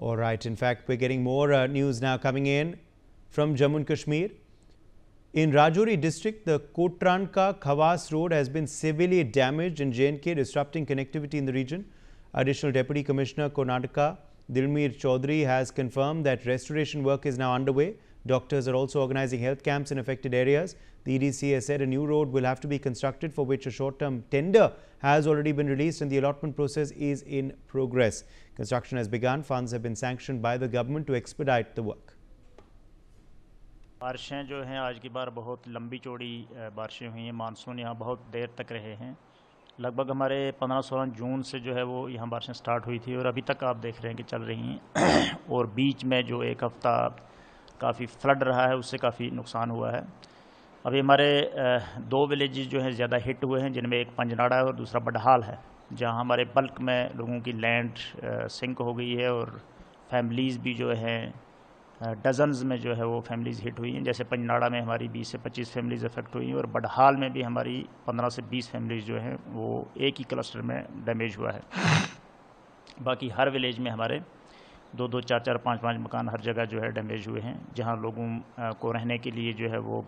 All right. In fact, we're getting more news now coming in from Jammu and Kashmir. In Rajouri district, the Kotranka Khawas road has been severely damaged in J&K, disrupting connectivity in the region. Additional Deputy Commissioner Karnataka Dilmeer Chaudhary has confirmed that restoration work is now underway. Doctors are also organizing health camps in affected areas. The EDC has said a new road will have to be constructed, for which a short-term tender has already been released and the allotment process is in progress. Construction has begun. Funds have been sanctioned by the government to expedite the work. बारिशें जो हैं आज की बार बहुत लंबी चौड़ी बारिशें हुई हैं। मानसून यहाँ बहुत देर तक रहे हैं। लगभग हमारे 15-16 जून से जो है वो यहाँ बारिशें स्टार्ट हुई थी और अभी तक आप देख रहे हैं कि चल रही हैं। और बीच में जो एक हफ़्ता काफ़ी फ्लड रहा है, उससे काफ़ी नुकसान हुआ है। अभी हमारे 2 विलेजेस जो हैं ज़्यादा हिट हुए हैं, जिनमें एक पंजनाड़ा है और दूसरा बडहाल है, जहाँ हमारे बल्क में लोगों की लैंड सिंक हो गई है और फैमिलीज़ भी जो हैं डजन्स में जो है वो फैमिलीज़ हिट हुई हैं। जैसे पंजनाड़ा में हमारी 20 से 25 फैमिलीज़ अफेक्ट हुई हैं और बडहाल में भी हमारी 15 से 20 फैमिलीज़ जो हैं वो एक ही क्लस्टर में डैमेज हुआ है। बाकी हर विलेज में हमारे 2-2, 4-4, 5-5 मकान हर जगह जो है डैमेज हुए हैं, जहां लोगों को रहने के लिए जो है वो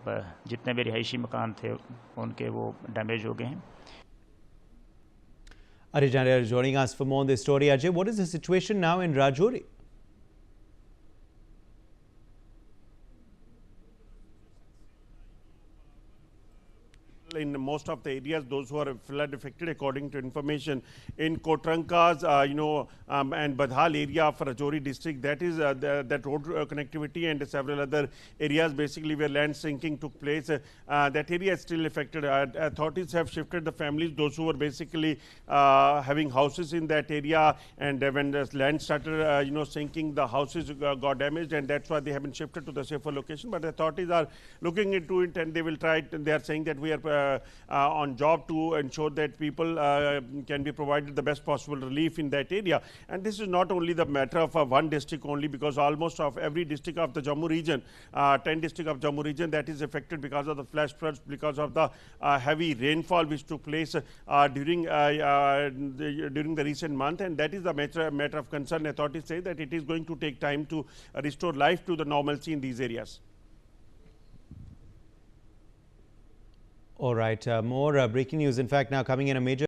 जितने भी रिहायशी मकान थे उनके वो डैमेज हो गए हैं। Ajay Jandia is joining us for more on this story. Ajay, what is the situation now in Rajouri? In most of the areas, those who are flood affected, according to information in Kotrankas, and Badhal area of Rajouri district, that is that road connectivity and several other areas, basically where land sinking took place. That area is still affected. Authorities have shifted the families, those who were basically having houses in that area, and when the land started, sinking, the houses got damaged, and that's why they have been shifted to the safer location. But the authorities are looking into it, and they will try. They are saying that we are on job to ensure that people can be provided the best possible relief in that area. And this is not only the matter of one district only, because almost of every district of the Jammu region, 10 district of Jammu region, that is affected because of the flash floods, because of the heavy rainfall which took place during the recent month. And that is the matter of concern. Authorities say that it is going to take time to restore life to the normalcy in these areas. All right, more breaking news. In fact, now coming in, a major